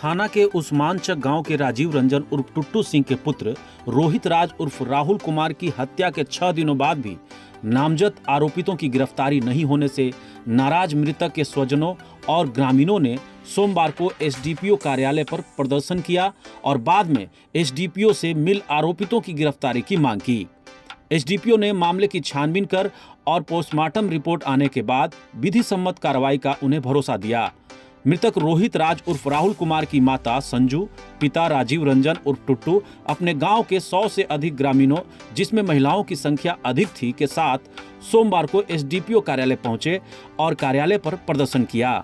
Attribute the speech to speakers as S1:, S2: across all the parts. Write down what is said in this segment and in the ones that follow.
S1: थाना के उस्मानचक गांव के राजीव रंजन उर्फ टुट्टू सिंह के पुत्र रोहित राज उर्फ राहुल कुमार की हत्या के 6 दिनों बाद भी नामजद आरोपितों की गिरफ्तारी नहीं होने से नाराज मृतक के स्वजनों और ग्रामीणों ने सोमवार को एसडीपीओ कार्यालय पर प्रदर्शन किया और बाद में एसडीपीओ से मिल आरोपितों की गिरफ्तारी की मांग की। एसडीपीओ ने मामले की छानबीन कर और पोस्टमार्टम रिपोर्ट आने के बाद विधि सम्मत कार्रवाई का उन्हें भरोसा दिया। मृतक रोहित राज उर्फ राहुल कुमार की माता संजू, पिता राजीव रंजन उर्फ टुट्टू अपने गांव के 100 से अधिक ग्रामीणों, जिसमें महिलाओं की संख्या अधिक थी, के साथ सोमवार को एसडीपीओ कार्यालय पहुंचे और कार्यालय पर प्रदर्शन किया।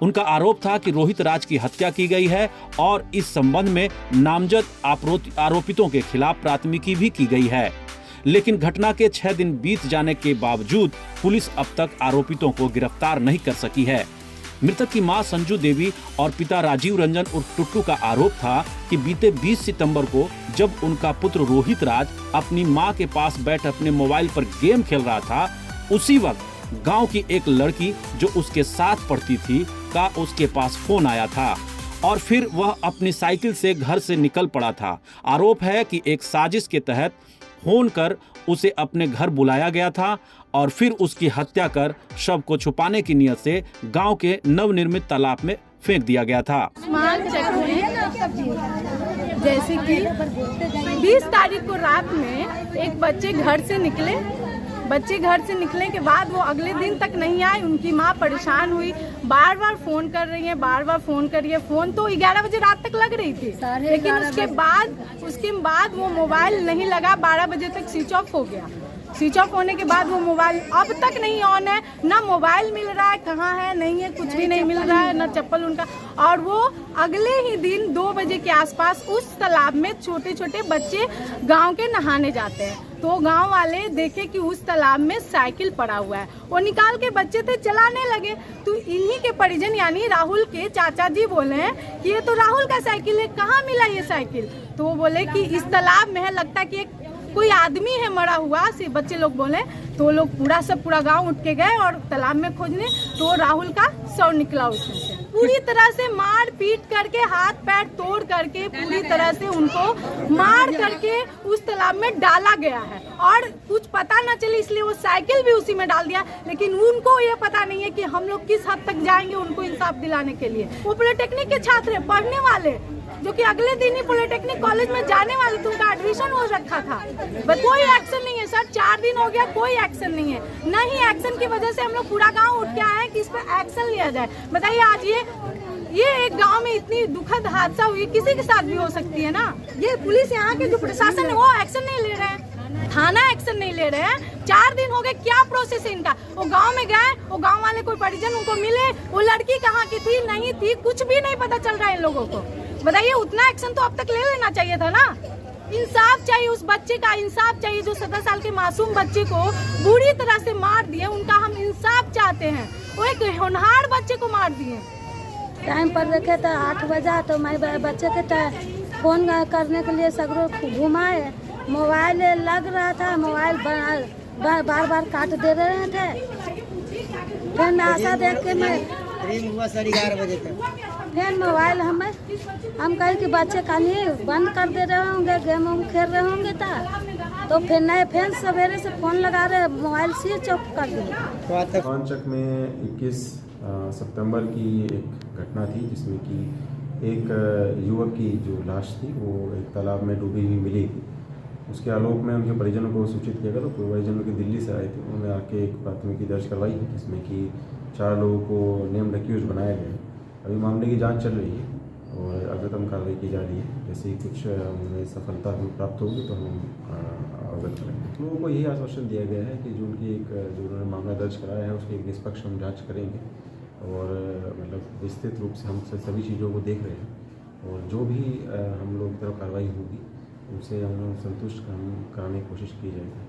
S1: उनका आरोप था कि रोहित राज की हत्या की गई है और इस संबंध में नामजद आरोपितों के खिलाफ प्राथमिकी भी की गई है, लेकिन घटना के 6 दिन बीत जाने के बावजूद पुलिस अब तक आरोपितों को गिरफ्तार नहीं कर सकी है। मृतक की मां संजू देवी और पिता राजीव रंजन उर्फ टुट्टू का आरोप था कि बीते 20 सितंबर को जब उनका पुत्र रोहित राज अपनी मां के पास बैठ अपने मोबाइल पर गेम खेल रहा था, उसी वक्त गांव की एक लड़की जो उसके साथ पढ़ती थी का उसके पास फोन आया था और फिर वह अपनी साइकिल से घर से निकल पड़ा था। आरोप है कि एक साजिश के तहत फोन कर उसे अपने घर बुलाया गया था और फिर उसकी हत्या कर शव को छुपाने की नियत से गांव के नवनिर्मित तालाब में फेंक दिया गया था।
S2: जैसे कि 20 तारीख को रात में एक बच्चे घर से निकले के बाद वो अगले दिन तक नहीं आए। उनकी माँ परेशान हुई, बार बार फोन कर रही है। फोन तो 11 बजे रात तक लग रही थी, लेकिन उसके बाद वो मोबाइल नहीं लगा। 12 बजे तक स्विच ऑफ हो गया। स्विच ऑफ होने के बाद वो मोबाइल अब तक नहीं ऑन है, ना मोबाइल मिल रहा है, कहाँ है नहीं है, कुछ भी नहीं मिल रहा है, ना चप्पल उनका। और वो अगले ही दिन 2 बजे के आसपास उस तालाब में छोटे छोटे बच्चे गांव के नहाने जाते हैं, तो गांव वाले देखे कि उस तालाब में साइकिल पड़ा हुआ है। वो निकाल के बच्चे थे चलाने लगे, तो इन्हीं के परिजन यानी राहुल के चाचा जी बोले हैं कि ये तो राहुल का साइकिल है, कहाँ मिला ये साइकिल? तो वो बोले कि इस तालाब में है, लगता कि कोई आदमी है मरा हुआ से बच्चे लोग बोले। तो लोग पूरा गांव उठ के गए और तालाब में खोजने, तो राहुल का शव निकला उसमें से। पूरी तरह से मार पीट करके, हाथ पैर तोड़ करके, पूरी तरह से उनको मार करके उस तालाब में डाला गया है और कुछ पता न चले इसलिए वो साइकिल भी उसी में डाल दिया। लेकिन उनको ये पता नहीं है कि हम लोग किस हद तक जाएंगे उनको इंसाफ दिलाने के लिए। वो पॉलिटेक्निक के छात्र है, पढ़ने वाले, जो कि अगले दिन ही पॉलिटेक्निक कॉलेज में जाने वाले थे, उनका एडमिशन हो रखा था। बट कोई एक्शन नहीं है सर, 4 दिन हो गया, कोई एक्शन नहीं है। नहीं एक्शन की वजह से हम लोग पूरा गांव उठ के आए हैं कि इस पर एक्शन लिया जाए। बताइए, आज ये एक गांव में इतनी दुखद हादसा हुई, किसी के साथ भी हो सकती है ना। ये पुलिस, यहाँ के जो प्रशासन है वो एक्शन नहीं ले रहे हैं, थाना एक्शन नहीं ले रहे हैं। 4 दिन हो गए, क्या प्रोसेस है इनका? वो गांव में गए, वो गांव वाले कोई परिजन उनको मिले, वो लड़की कहाँ की थी नहीं थी, कुछ भी नहीं पता चल रहा है इन लोगों को। बताइए, उतना एक्शन तो अब तक ले लेना चाहिए था ना। इंसाफ चाहिए उस बच्चे का, इंसाफ चाहिए जो 17 साल के मासूम बच्चे को बुरी तरह से मार दिए, उनका हम इंसाफ चाहते हैं। वो एक होनहार बच्चे को मार दिए।
S3: टाइम पर देखे तो 8 बजा, तो मैं बच्चे के फोन करने के लिए सगरों घुमाए, मोबाइल लग रहा था, मोबाइल बार बार काट दे रहे थे। फिर मैं आशा देख के मैं
S4: हुआ 11:30 बजे तक
S3: फिर मोबाइल हम कहे कि बच्चे कहीं बंद कर दे रहे होंगे, गेम खेल रहे होंगे तो फिर सवेरे से फोन लगा रहे, मोबाइल स्विच ऑफ कर दिए।
S5: उस्मानचक में 21 सितंबर की एक घटना थी जिसमें कि एक युवक की जो लाश थी वो एक तालाब में डूबी हुई मिली थी। उसके आलोक में उनके परिजनों को सूचित किया गया, तो परिजनों के दिल्ली से आए थे, उन्होंने आके एक प्राथमिकी दर्ज करवाई है जिसमें कि 4 लोगों को नेम्ड एक्यूज बनाया गया है। अभी मामले की जांच चल रही है और अग्रिम कार्रवाई की जा रही है। जैसे ही कुछ हमें सफलता प्राप्त होगी तो हम अवगत करेंगे। लोगों को यही आश्वासन दिया गया है कि जो उन्होंने मामला दर्ज कराया है उसकी एक निष्पक्ष हम जाँच करेंगे और मतलब विस्तृत रूप से हम सभी चीज़ों को देख रहे हैं और जो भी हम लोग की तरफ कार्रवाई होगी उनसे हम लोग संतुष्ट कराने की कोशिश की जाएगी।